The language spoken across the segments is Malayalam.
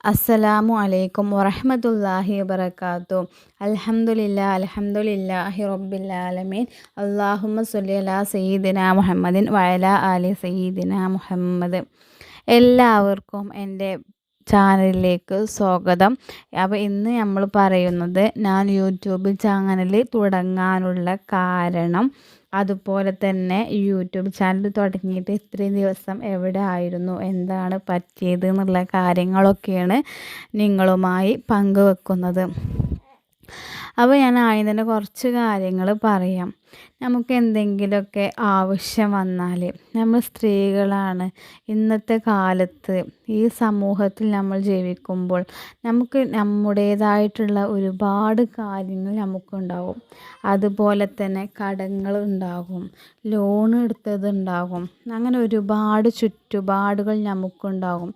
അസ്സലാമു അലൈക്കും വറഹ്മത്തുള്ളാഹി വബറകാതുഹു. അൽഹംദുലില്ലാഹി റബ്ബിൽ ആലമീൻ. അല്ലാഹുമ്മ സ്വല്ലി അലാ സയ്യിദിനാ മുഹമ്മദിൻ വഅലാ ആലി സയ്യിദിനാ മുഹമ്മദ്. എല്ലാവർക്കും എൻ്റെ ചാനലിലേക്ക് സ്വാഗതം. അപ്പോൾ ഇന്ന് നമ്മൾ പറയുന്നത് ഞാൻ യൂട്യൂബ് ചാനൽ തുടങ്ങാനുള്ള കാരണം, അതുപോലെ തന്നെ യൂട്യൂബ് ചാനൽ തുടങ്ങിയിട്ട് ഇത്രയും ദിവസം എവിടെ ആയിരുന്നു, എന്താണ് പറ്റിയത് എന്നുള്ള കാര്യങ്ങളൊക്കെയാണ് നിങ്ങളുമായി പങ്കുവെക്കുന്നത്. അപ്പോൾ ഞാൻ ആദ്യം തന്നെ കുറച്ച് കാര്യങ്ങൾ പറയാം. നമുക്ക് എന്തെങ്കിലുമൊക്കെ ആവശ്യം വന്നാൽ, നമ്മൾ സ്ത്രീകളാണ്, ഇന്നത്തെ കാലത്ത് ഈ സമൂഹത്തിൽ നമ്മൾ ജീവിക്കുമ്പോൾ നമുക്ക് നമ്മുടേതായിട്ടുള്ള ഒരുപാട് കാര്യങ്ങൾ നമുക്കുണ്ടാകും. അതുപോലെ തന്നെ കടങ്ങൾ ഉണ്ടാകും, ലോൺ എടുത്തതുണ്ടാകും, അങ്ങനെ ഒരുപാട് ചുറ്റുപാടുകൾ നമുക്കുണ്ടാകും.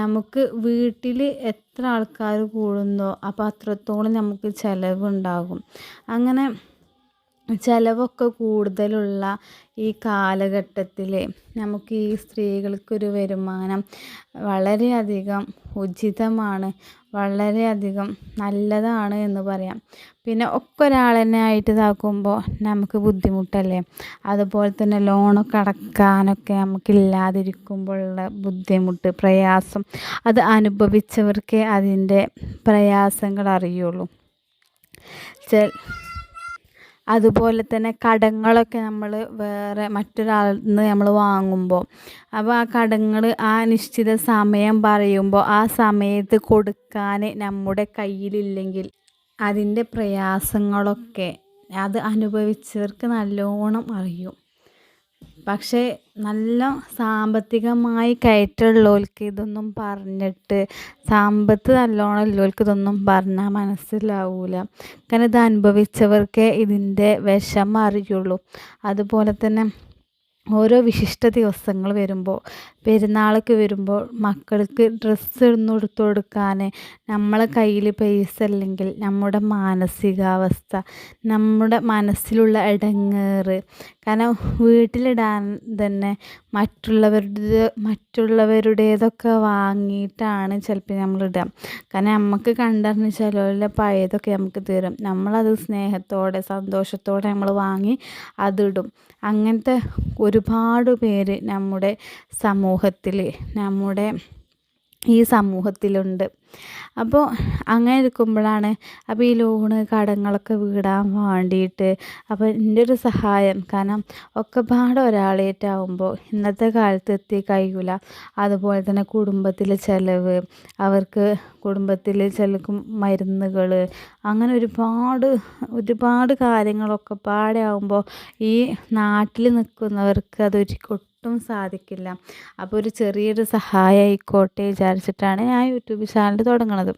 നമുക്ക് വീട്ടിൽ എത്ര ആൾക്കാർ കൂടുന്നോ അപ്പോൾ അത്രത്തോളം നമുക്ക് ചിലവുണ്ടാകും. അങ്ങനെ ചിലവൊക്കെ കൂടുതലുള്ള ഈ കാലഘട്ടത്തിൽ നമുക്ക് ഈ സ്ത്രീകൾക്കൊരു വരുമാനം വളരെയധികം ഉചിതമാണ്, വളരെയധികം നല്ലതാണ് എന്ന് പറയാം. പിന്നെ ഒക്കെ ഒരാൾ തന്നെ ആയിട്ട് ഇതാക്കുമ്പോൾ നമുക്ക് ബുദ്ധിമുട്ടല്ലേ. അതുപോലെ തന്നെ ലോണൊക്കെ അടക്കാനൊക്കെ നമുക്കില്ലാതിരിക്കുമ്പോഴുള്ള ബുദ്ധിമുട്ട്, പ്രയാസം, അത് അനുഭവിച്ചവർക്കേ അതിൻ്റെ പ്രയാസങ്ങൾ അറിയുള്ളൂ. അതുപോലെ തന്നെ കടങ്ങളൊക്കെ നമ്മൾ വേറെ മറ്റൊരാളിൽ നിന്ന് നമ്മൾ വാങ്ങുമ്പോൾ, അപ്പോൾ ആ കടങ്ങൾ ആ നിശ്ചിത സമയം പറയുമ്പോൾ ആ സമയത്ത് കൊടുക്കാൻ നമ്മുടെ കയ്യിലില്ലെങ്കിൽ അതിൻ്റെ പ്രയാസങ്ങളൊക്കെ അത് അനുഭവിച്ചവർക്ക് നല്ലോണം അറിയും. പക്ഷേ നല്ല സാമ്പത്തികമായി കയറ്റമുള്ളവർക്ക് ഇതൊന്നും പറഞ്ഞിട്ട്, സമ്പത്ത് നല്ലോണം ഉള്ളവർക്ക് ഇതൊന്നും പറഞ്ഞാൽ മനസ്സിലാവില്ല. കാരണം ഇത് അനുഭവിച്ചവർക്കേ ഇതിൻ്റെ വിഷമം അറിയുള്ളൂ. അതുപോലെ തന്നെ ഓരോ വിശിഷ്ട ദിവസങ്ങൾ വരുമ്പോൾ, പെരുന്നാളൊക്കെ വരുമ്പോൾ മക്കൾക്ക് ഡ്രസ്സ് ഒന്നും എടുത്തു കൊടുക്കാൻ നമ്മളെ കയ്യിൽ പൈസ ഇല്ലെങ്കിൽ നമ്മുടെ മാനസികാവസ്ഥ, നമ്മുടെ മനസ്സിലുള്ള ഇടങ്ങേറ്, കാരണം വീട്ടിലിടാൻ തന്നെ മറ്റുള്ളവരുടേതൊക്കെ വാങ്ങിയിട്ടാണ് ചിലപ്പോൾ നമ്മളിടുക. കാരണം നമുക്ക് കണ്ടറിഞ്ഞ് ചിലവരുടെ പഴയതൊക്കെ നമുക്ക് തരും, നമ്മളത് സ്നേഹത്തോടെ സന്തോഷത്തോടെ നമ്മൾ വാങ്ങി അതിടും. അങ്ങനത്തെ ഒരുപാട് പേര് നമ്മുടെ സമൂഹത്തിൽ, നമ്മുടെ ഈ സമൂഹത്തിലുണ്ട്. അപ്പോൾ അങ്ങനെ ഇരിക്കുമ്പോഴാണ് അപ്പോൾ ഈ ലോണ് കടങ്ങളൊക്കെ വീടാൻ വേണ്ടിയിട്ട്, അപ്പോൾ എൻ്റെ ഒരു സഹായം, കാരണം ഒക്കെ പാടെ ഒരാളേറ്റാവുമ്പോൾ ഇന്നത്തെ കാലത്ത് എത്തി കഴിയില്ല. അതുപോലെ തന്നെ കുടുംബത്തിലെ ചിലവ്, അവർക്ക് കുടുംബത്തിൽ ചിലർക്ക് മരുന്നുകൾ, അങ്ങനെ ഒരുപാട് കാര്യങ്ങളൊക്കെ പാടെ ആവുമ്പോൾ ഈ നാട്ടിൽ നിൽക്കുന്നവർക്ക് ഒട്ടും സാധിക്കില്ല. അപ്പോൾ ഒരു ചെറിയൊരു സഹായം ആയിക്കോട്ടെ വിചാരിച്ചിട്ടാണ് ഞാൻ യൂട്യൂബ് ചാനൽ തുടങ്ങുന്നത്.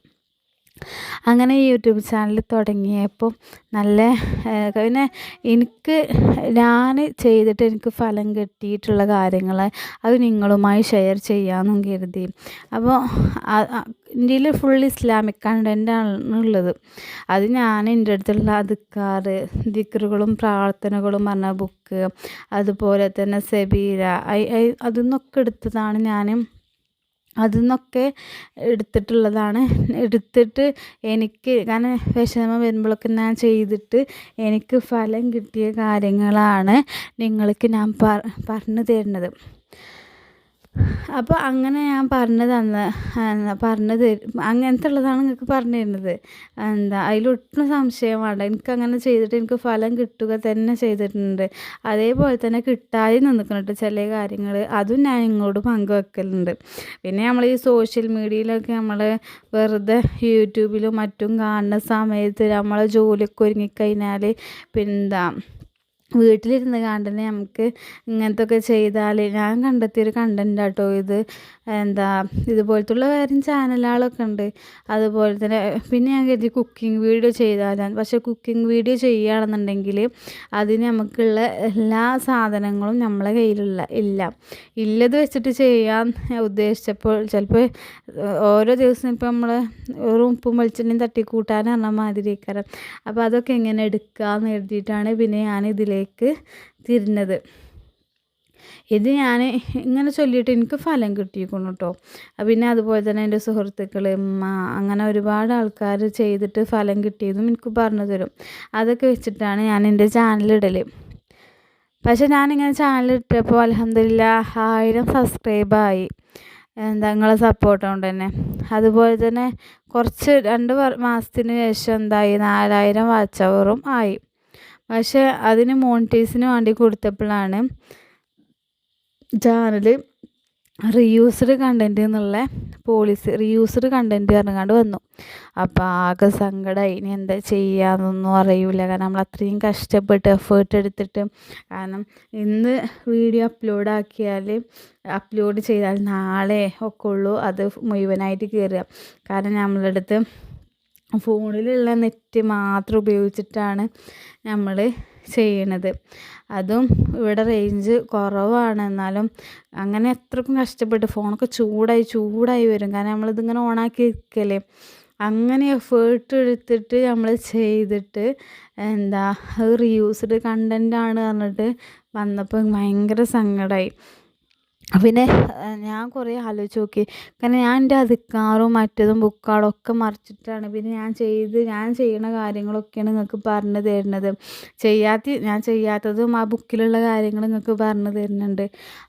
അങ്ങനെ യൂട്യൂബ് ചാനൽ തുടങ്ങിയപ്പോൾ നല്ല പിന്നെ ഞാൻ ചെയ്തിട്ട് എനിക്ക് ഫലം കിട്ടിയിട്ടുള്ള കാര്യങ്ങൾ അത് നിങ്ങളുമായി ഷെയർ ചെയ്യാമെന്നും കരുതി. അപ്പോൾ ഇന്ത്യയിൽ ഫുൾ ഇസ്ലാമിക് കണ്ടൻ്റാണുള്ളത്. അത് ഞാൻ എൻ്റെ അടുത്തുള്ള ദിക്റുകളും പ്രാർത്ഥനകളും പറഞ്ഞ ബുക്ക്, അതുപോലെ തന്നെ സബീര, അതിൽ നിന്നൊക്കെ എടുത്തതാണ് ഞാൻ. അതിൽ നിന്നൊക്കെ എടുത്തിട്ട് എനിക്ക്, കാരണം വിഷമം വരുമ്പോഴൊക്കെ ഞാൻ ചെയ്തിട്ട് എനിക്ക് ഫലം കിട്ടിയ കാര്യങ്ങളാണ് നിങ്ങൾക്ക് ഞാൻ പറഞ്ഞു തരുന്നത്. അപ്പോൾ അങ്ങനെ ഞാൻ അങ്ങനത്തെ ഉള്ളതാണ് നിങ്ങൾക്ക് പറഞ്ഞു തരുന്നത്. അതിലൊട്ടും സംശയം വേണ്ട. എനിക്കങ്ങനെ ചെയ്തിട്ട് എനിക്ക് ഫലം കിട്ടുക തന്നെ ചെയ്തിട്ടുണ്ട്. അതേപോലെ തന്നെ കിട്ടാതെ നിൽക്കുന്നുണ്ട് ചില കാര്യങ്ങൾ, അതും ഞാൻ ഇങ്ങോട്ട് പങ്കുവെക്കലുണ്ട്. പിന്നെ നമ്മൾ ഈ സോഷ്യൽ മീഡിയയിലൊക്കെ നമ്മൾ വെറുതെ യൂട്യൂബിലും മറ്റും കാണുന്ന സമയത്ത് നമ്മൾ ജോലിയൊക്കെ ഒരുങ്ങിക്കഴിഞ്ഞാൽ വീട്ടിലിരുന്ന് കണ്ടന്നെ നമുക്ക് ഇങ്ങനത്തെയൊക്കെ ചെയ്താൽ, ഞാൻ കണ്ടെത്തിയൊരു കണ്ടൻ്റ് കേട്ടോ ഇത്. ഇതുപോലത്തുള്ള വേറെ ചാനലുകളൊക്കെ ഉണ്ട്. അതുപോലെ തന്നെ പിന്നെ ഞാൻ കരുതി കുക്കിംഗ് വീഡിയോ ചെയ്താലാണ്. പക്ഷേ കുക്കിംഗ് വീഡിയോ ചെയ്യുകയാണെന്നുണ്ടെങ്കിൽ അതിന് നമുക്കുള്ള എല്ലാ സാധനങ്ങളും നമ്മളെ ഇല്ലത് വെച്ചിട്ട് ചെയ്യാൻ ഉദ്ദേശിച്ചപ്പോൾ ചിലപ്പോൾ ഓരോ ദിവസം ഇപ്പോൾ നമ്മൾ ഉപ്പും വെളിച്ചെണ്ണയും തട്ടിക്കൂട്ടാൻ പറഞ്ഞ മാതിരി. അപ്പോൾ അതൊക്കെ എങ്ങനെ എടുക്കാമെന്ന് എഴുതിയിട്ടാണ് പിന്നെ ഞാൻ ഇതിലേക്ക് തിരിഞ്ഞത്. ഇത് ഞാൻ ഇങ്ങനെ ചൊല്ലിയിട്ട് എനിക്ക് ഫലം കിട്ടിയിരിക്കുന്നു കേട്ടോ. പിന്നെ അതുപോലെ തന്നെ എൻ്റെ സുഹൃത്തുക്കൾ, ഉമ്മ, അങ്ങനെ ഒരുപാട് ആൾക്കാർ ചെയ്തിട്ട് ഫലം കിട്ടിയതും എനിക്ക് പറഞ്ഞു തരും. അതൊക്കെ വെച്ചിട്ടാണ് ഞാൻ എൻ്റെ ചാനലിടൽ. പക്ഷേ ഞാനിങ്ങനെ ചാനലിട്ടപ്പോൾ അൽഹംദുലില്ലാഹ് 1000 സബ്സ്ക്രൈബായി. നിങ്ങളെ സപ്പോർട്ട് കൊണ്ട് തന്നെ. അതുപോലെ തന്നെ കുറച്ച് 2 മാസത്തിന് ശേഷം എന്തായി, 4000 വാച്ച് അവറും ആയി. പക്ഷേ അതിന് മോണിറ്റൈസിന് വേണ്ടി കൊടുത്തപ്പോഴാണ് ചാനൽ റീയൂസ്ഡ് കണ്ടൻറ്റ് എന്നുള്ള പോളിസി, റീയൂസ്ഡ് കണ്ടൻറ്റ് പറഞ്ഞുകൊണ്ട് വന്നു. അപ്പോൾ ആകെ സങ്കടമായി. ഇനി എന്താ ചെയ്യാന്നൊന്നും അറിയില്ല. കാരണം നമ്മൾ അത്രയും കഷ്ടപ്പെട്ട് എഫേർട്ട് എടുത്തിട്ട്, കാരണം ഇന്ന് വീഡിയോ അപ്ലോഡ് ചെയ്താൽ നാളെ ഒക്കെ ഉള്ളൂ അത് മുഴുവനായിട്ട് കയറുക. കാരണം നമ്മളുടെ അടുത്ത് ഫോണിലുള്ള നെറ്റ് മാത്രം ഉപയോഗിച്ചിട്ടാണ് നമ്മൾ ചെയ്യണത്. അതും ഇവിടെ റേഞ്ച് കുറവാണ്. എന്നാലും അങ്ങനെ അത്രക്കും കഷ്ടപ്പെട്ട് ഫോണൊക്കെ ചൂടായി വരും. കാരണം നമ്മളിതിങ്ങനെ ഓണാക്കി വെക്കല്ലേ. അങ്ങനെ എഫേർട്ട് എടുത്തിട്ട് നമ്മൾ ചെയ്തിട്ട് അത് റീയൂസ്ഡ് കണ്ടൻ്റാണ് പറഞ്ഞിട്ട് വന്നപ്പോൾ ഭയങ്കര സങ്കടമായി. പിന്നെ ഞാൻ കുറേ ആലോചിച്ച് നോക്കി. കാരണം ഞാൻ എൻ്റെ അധികാരവും മറ്റതും ബുക്കുകളൊക്കെ മറിച്ചിട്ടാണ് പിന്നെ ഞാൻ ചെയ്യണ കാര്യങ്ങളൊക്കെയാണ് നിങ്ങൾക്ക് പറഞ്ഞു തരുന്നത്. ഞാൻ ചെയ്യാത്തതും ആ ബുക്കിലുള്ള കാര്യങ്ങൾ നിങ്ങൾക്ക് പറഞ്ഞു തരുന്നുണ്ട്.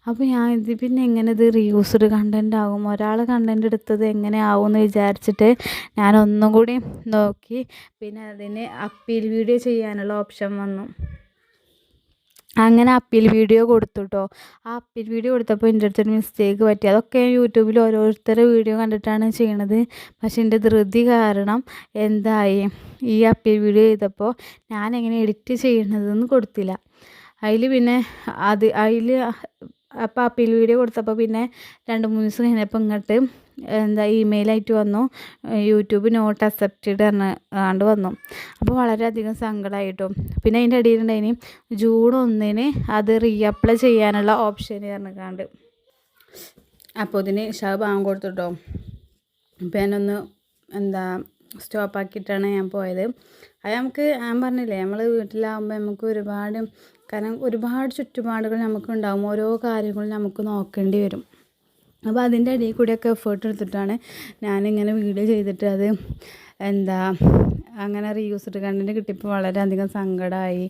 അപ്പോൾ ഇത് പിന്നെ എങ്ങനെ ഇത് റീയൂസ്ഡ് കണ്ടൻ്റ് ആകും, ഒരാൾ കണ്ടൻ്റ് എടുത്തത് എങ്ങനെ ആവും എന്ന് വിചാരിച്ചിട്ട് ഞാൻ ഒന്നും കൂടി നോക്കി. പിന്നെ അതിന് അപ്പീൽ വീഡിയോ ചെയ്യാനുള്ള ഓപ്ഷൻ വന്നു. അങ്ങനെ അപ്പീൽ വീഡിയോ കൊടുത്തു കേട്ടോ. ആ അപ്പീൽ വീഡിയോ കൊടുത്തപ്പോൾ എൻ്റെ അടുത്തൊരു മിസ്റ്റേക്ക് പറ്റി. അതൊക്കെ യൂട്യൂബിൽ ഓരോരുത്തരുടെ വീഡിയോ കണ്ടിട്ടാണ് ചെയ്യണത്. പക്ഷേ എൻ്റെ ധൃതി കാരണം എന്തായി, ഈ അപ്പീൽ വീഡിയോ ചെയ്തപ്പോൾ ഞാൻ എങ്ങനെ എഡിറ്റ് ചെയ്യണതെന്ന് കൊടുത്തില്ല. പിന്നെ അപ്പോൾ അപ്പീൽ വീഡിയോ കൊടുത്തപ്പോൾ പിന്നെ 2-3 ദിവസം കഴിഞ്ഞപ്പോൾ ഇങ്ങോട്ട് ഇമെയിലായിട്ട് വന്നു, യൂട്യൂബ് നോട്ട് അക്സെപ്റ്റഡ് പറഞ്ഞാണ്ട് വന്നു. അപ്പോൾ വളരെയധികം സങ്കടമായിട്ടും. പിന്നെ അതിൻ്റെ ഇടയിലുണ്ടായിന് June 1 അത് റീഅപ്ലൈ ചെയ്യാനുള്ള ഓപ്ഷൻ പറഞ്ഞിക്കാണ്ട്. അപ്പോൾ ഇതിന് ബാങ്ക് കൊടുത്തുട്ടോ. അപ്പോൾ ഞാനൊന്ന് സ്റ്റോപ്പാക്കിയിട്ടാണ് ഞാൻ പോയത്. അത് ഞാൻ പറഞ്ഞില്ലേ, നമ്മൾ വീട്ടിലാകുമ്പോൾ നമുക്ക് ഒരുപാട് ചുറ്റുപാടുകൾ നമുക്കുണ്ടാകും. ഓരോ കാര്യങ്ങളും നമുക്ക് നോക്കേണ്ടി വരും. അപ്പോൾ അതിൻ്റെ ഇടയിൽ കൂടിയൊക്കെ എഫേർട്ട് എടുത്തിട്ടാണ് ഞാനിങ്ങനെ വീഡിയോ ചെയ്തിട്ട് അത് അങ്ങനെ റീയൂസ്ഡ് കണ്ടൻറ്റ് കിട്ടിയപ്പോൾ വളരെയധികം സങ്കടമായി.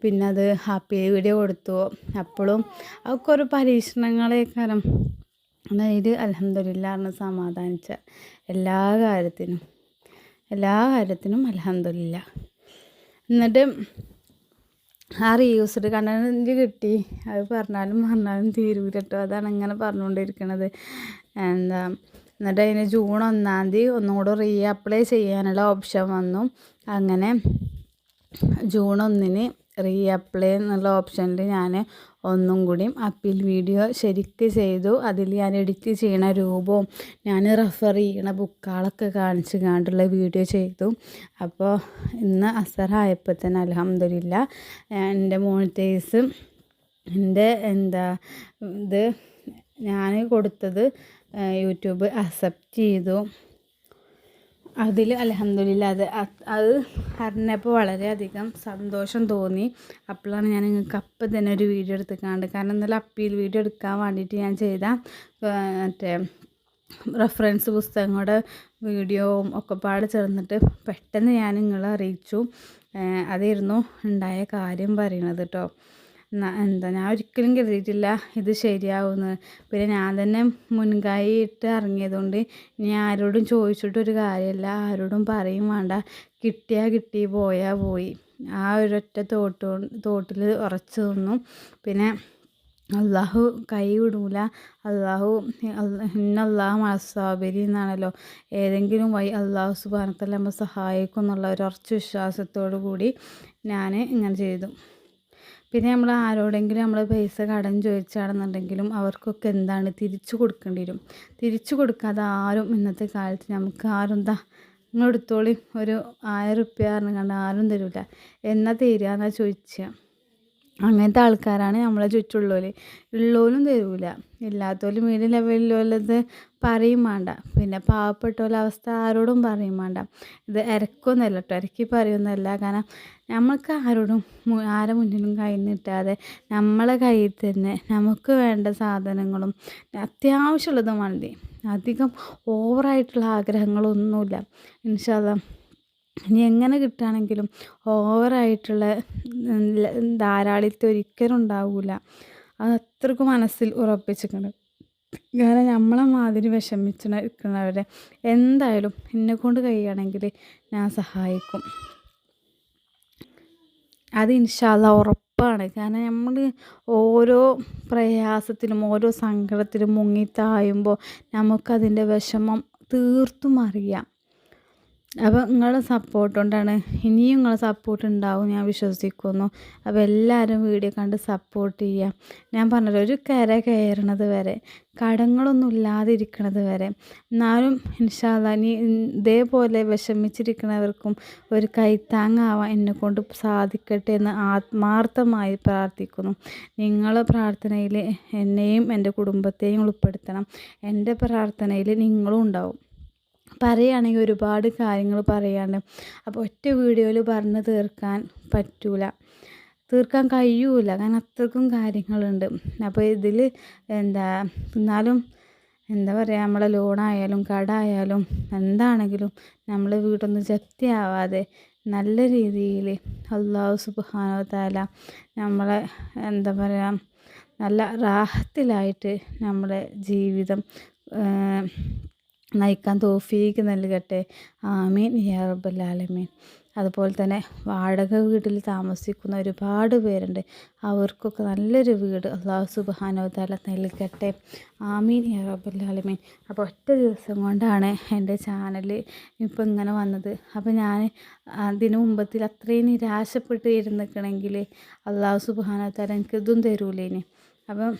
പിന്നെ അത് ഹാപ്പി വീഡിയോ കൊടുത്തു. അപ്പോഴും അതൊക്കെ ഒരു പരീക്ഷണങ്ങളെ കാരണം അതായത് അൽഹംദുലില്ലാഹ് സമാധാനിച്ച എല്ലാ കാര്യത്തിനും അൽഹംദുലില്ലാഹ്. എന്നിട്ട് ആ റീയൂസ്ഡ് കണ്ടൻറ്റ് കിട്ടി. അത് പറഞ്ഞാലും തീരൂല കേട്ടോ. അതാണ് ഇങ്ങനെ പറഞ്ഞുകൊണ്ടിരിക്കുന്നത്. എന്നിട്ട് അതിന് June 1 ഒന്നും കൂടെ റീഅപ്ലൈ ചെയ്യാനുള്ള ഓപ്ഷൻ വന്നു. അങ്ങനെ June 1 റീഅപ്ലൈ എന്നുള്ള ഓപ്ഷനിൽ ഞാൻ ഒന്നും കൂടി അപ്പീൽ വീഡിയോ ശരിക്ക് ചെയ്തു. അതിൽ ഞാൻ എഡിറ്റ് ചെയ്യണ രൂപവും ഞാൻ റെഫർ ചെയ്യണ ബുക്കുകളൊക്കെ കാണിച്ച് കണ്ടുള്ള വീഡിയോ ചെയ്തു. അപ്പോൾ ഇന്ന് അസറായപ്പോൾ തന്നെ അൽഹംദുലില്ലാഹ് എൻ്റെ മോണിറ്റൈസ് ഇത് ഞാൻ കൊടുത്തത് യൂട്യൂബ് അക്സെപ്റ്റ് ചെയ്തു. അതിൽ അൽഹംദുലില്ലാഹ് അത് അറിഞ്ഞപ്പോൾ വളരെയധികം സന്തോഷം തോന്നി. അപ്പോഴാണ് ഞാൻ നിങ്ങൾക്ക് അപ്പം തന്നെ ഒരു വീഡിയോ എടുത്തിക്കാണ്ട്, കാരണം ഇന്നലെ അപ്പീൽ വീഡിയോ എടുക്കാൻ വേണ്ടിയിട്ട് ഞാൻ ചെയ്ത മറ്റേ റെഫറൻസ് പുസ്തകങ്ങളുടെ വീഡിയോവും ഒക്കെ പാടെ ചേർന്നിട്ട് പെട്ടെന്ന് ഞാൻ നിങ്ങളെ അറിയിച്ചു. അതായിരുന്നു ഉണ്ടായ കാര്യം പറയണത് കേട്ടോ. ഞാൻ ഒരിക്കലും കരുതിയിട്ടില്ല ഇത് ശരിയാവുമെന്ന്. പിന്നെ ഞാൻ തന്നെ മുൻകൈ ഇട്ട് ഇറങ്ങിയതുകൊണ്ട് ഇനി ആരോടും ചോദിച്ചിട്ടൊരു കാര്യമില്ല, ആരോടും പറയും വേണ്ട. കിട്ടിയാൽ കിട്ടി, പോയാൽ പോയി. ആ ഒരൊറ്റ തോട്ടിൽ ഉറച്ചു നിന്നു. പിന്നെ അള്ളാഹു കൈ വിടൂല. ഇന്നല്ലാഹു മഅസ്സാബിരീൻ എന്നാണല്ലോ. ഏതെങ്കിലും വഴി അള്ളാഹു സുബ്ഹാനഹു വ തആല നമ്മെ സഹായിക്കും എന്നുള്ള ഒരു ഉറച്ച വിശ്വാസത്തോടു കൂടി ഞാൻ ഇങ്ങനെ ചെയ്തു. പിന്നെ നമ്മൾ ആരോടെങ്കിലും നമ്മൾ പൈസ കടം ചോദിച്ചാണെന്നുണ്ടെങ്കിലും അവർക്കൊക്കെ തിരിച്ചു കൊടുക്കേണ്ടി വരും. തിരിച്ചു കൊടുക്കാതെ ആരും ഇന്നത്തെ കാലത്ത് നമുക്ക് ആരും നിങ്ങൾ എടുത്തോളി ഒരു 1000 റുപ്യ പറഞ്ഞുകൊണ്ട് ആരും തരില്ല. എന്നാ തരിക എന്നാ ചോദിക്കുക. അങ്ങനത്തെ ആൾക്കാരാണ് നമ്മളെ ചുറ്റുമുള്ളവർ. ഉള്ളോലും തരൂല, ഇല്ലാത്തോലും മീഡിയം ലെവലിലുള്ളത് പറയും വേണ്ട. പിന്നെ പാവപ്പെട്ടോലെ അവസ്ഥ ആരോടും പറയും വേണ്ട. ഇത് ഇരക്കൊന്നുമല്ല കേട്ടോ, ഇരക്കി പറയുന്നതല്ല. കാരണം നമുക്ക് ആരോടും ആരെ മുന്നിലും കൈ നീട്ടാതെ നമ്മളെ കയ്യിൽ തന്നെ നമുക്ക് വേണ്ട സാധനങ്ങളും അത്യാവശ്യമുള്ളത് മതി. അധികം ഓവറായിട്ടുള്ള ആഗ്രഹങ്ങളൊന്നുമില്ല. ഇൻഷാ അല്ലാഹ് ഇനി എങ്ങനെ കിട്ടുകയാണെങ്കിലും ഓവറായിട്ടുള്ള ധാരാളിത്തം ഒരിക്കലും ഉണ്ടാവില്ല. അത് അത്രയ്ക്ക് മനസ്സിൽ ഉറപ്പിച്ചിട്ടുണ്ട്. കാരണം നമ്മളെ മാതിരി വിഷമിച്ചിരിക്കുന്നവരെ എന്തായാലും എന്നെക്കൊണ്ട് കഴിയുകയാണെങ്കിൽ ഞാൻ സഹായിക്കും. അത് ഇൻഷാ അല്ലാഹ് ഉറപ്പാണ്. കാരണം നമ്മൾ ഓരോ പ്രയാസത്തിലും ഓരോ സങ്കടത്തിലും മുങ്ങി താഴുമ്പോൾ നമുക്കതിൻ്റെ വിഷമം തീർത്തും അറിയാം. അപ്പോൾ നിങ്ങളുടെ സപ്പോർട്ട് കൊണ്ടാണ്, ഇനിയും നിങ്ങളെ സപ്പോർട്ട് ഉണ്ടാവും ഞാൻ വിശ്വസിക്കുന്നു. അപ്പോൾ എല്ലാവരും വീഡിയോ കണ്ട് സപ്പോർട്ട് ചെയ്യുക. ഞാൻ പറഞ്ഞല്ലോ, ഒരു കര കയറണത് വരെ, കടങ്ങളൊന്നും ഇല്ലാതിരിക്കണത് വരെ, എന്നാലും ഇൻഷാ അല്ലാഹ് ഇനി ഇതേപോലെ വിഷമിച്ചിരിക്കുന്നവർക്കും ഒരു കൈത്താങ്ങാവാൻ എന്നെക്കൊണ്ട് സാധിക്കട്ടെ എന്ന് ആത്മാർത്ഥമായി പ്രാർത്ഥിക്കുന്നു. നിങ്ങളുടെ പ്രാർത്ഥനയിൽ എന്നെയും എൻ്റെ കുടുംബത്തെയും ഉൾപ്പെടുത്തണം. എൻ്റെ പ്രാർത്ഥനയിൽ നിങ്ങളും ഉണ്ടാവും. പറയുകയാണെങ്കിൽ ഒരുപാട് കാര്യങ്ങൾ പറയാണ്ട്, അപ്പോൾ ഒറ്റ വീഡിയോയിൽ പറഞ്ഞ് തീർക്കാൻ പറ്റൂല, തീർക്കാൻ കഴിയൂല. കാരണം അത്രക്കും കാര്യങ്ങളുണ്ട്. അപ്പോൾ ഇതിൽ എന്നാലും പറയുക, നമ്മളെ ലോണായാലും കടായാലും എന്താണെങ്കിലും നമ്മൾ വീടൊന്നും ജപ്തിയാവാതെ നല്ല രീതിയിൽ അല്ലാഹു സുബ്ഹാനഹു വ തആല നമ്മളെ പറയുക നല്ല റാഹത്തിലായിട്ട് നമ്മുടെ ജീവിതം നയിക്കാൻ തൗഫീക്ക് നൽകട്ടെ. ആമീൻ യാ റബ്ബൽ ആലമീൻ. അതുപോലെ തന്നെ വാടക വീട്ടിൽ താമസിക്കുന്ന ഒരുപാട് പേരുണ്ട്. അവർക്കൊക്കെ നല്ലൊരു വീട് അല്ലാഹു സുബ്ഹാനഹു വ തആല നൽകട്ടെ. ആമീൻ യാ റബ്ബൽ ആലമീൻ. അപ്പോൾ ഒറ്റ ദിവസം കൊണ്ടാണ് എൻ്റെ ചാനൽ ഇപ്പോൾ ഇങ്ങനെ വന്നത്. അപ്പോൾ ഞാൻ അതിന് മുമ്പത്തിൽ അത്രയും നിരാശപ്പെട്ട് ഇരുന്നിക്കണമെങ്കിൽ അല്ലാഹു സുബ്ഹാനഹു വ തആല എനിക്ക് ഇതും തരൂലേനി. അപ്പം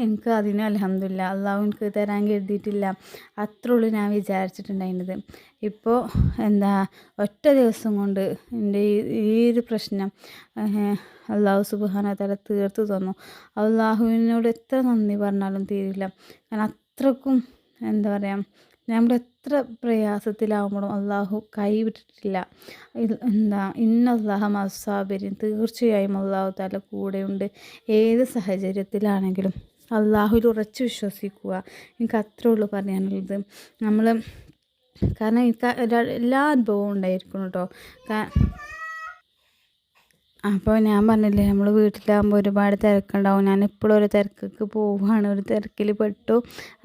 എനിക്ക് അതിന് അൽഹംദുലില്ലാ അള്ളാഹു എനിക്ക് തരാൻ കരുതിയിട്ടില്ല. അത്രേ ഉള്ളൂ ഞാൻ വിചാരിച്ചിട്ടുണ്ടായിരുന്നത്. ഇപ്പോൾ ഒറ്റ ദിവസം കൊണ്ട് എൻ്റെ ഈ ഒരു പ്രശ്നം അല്ലാഹു സുബ്ഹാനഹു വ തആല തീർത്തു തന്നു. അള്ളാഹുവിനോട് എത്ര നന്ദി പറഞ്ഞാലും തീരില്ല. കാരണം അത്രക്കും പറയുക, നമ്മൾ എത്ര പ്രയാസത്തിലാവുമ്പോഴും അള്ളാഹു കൈവിട്ടിട്ടില്ല. ഇന്നല്ലാഹ മഅസ്സാബിരീൻ, തീർച്ചയായും അള്ളാഹു തആല കൂടെയുണ്ട്. ഏത് സാഹചര്യത്തിലാണെങ്കിലും അള്ളാഹുവിൽ ഉറച്ചു വിശ്വസിക്കുക. എനിക്ക് അത്രേ ഉള്ളൂ പറയാനുള്ളത്. കാരണം എനിക്ക് എല്ലാ അനുഭവവും ഉണ്ടായിരിക്കണം കേട്ടോ. അപ്പോൾ ഞാൻ പറഞ്ഞില്ലേ, നമ്മൾ വീട്ടിലാകുമ്പോൾ ഒരുപാട് തിരക്കുണ്ടാവും. ഞാൻ ഇപ്പോഴും ഒരു തിരക്കൊക്കെ പോവുകയാണ്, ഒരു തിരക്കിൽ പെട്ടു.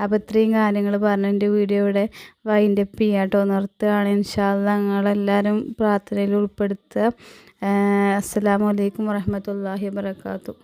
അപ്പോൾ ഇത്രയും കാര്യങ്ങൾ പറഞ്ഞു എൻ്റെ വീഡിയോ ഇവിടെ വൈൻഡപ്പ് ചെയ്യാം കേട്ടോ, നിർത്തുകയാണ്. ഇൻഷാ അല്ലാഹ് നിങ്ങളെല്ലാവരും പ്രാർത്ഥനയിൽ ഉൾപ്പെടുത്തുക. അസ്സലാമു അലൈക്കും വറഹ്മത്തുള്ളാഹി വബറകാതുഹു.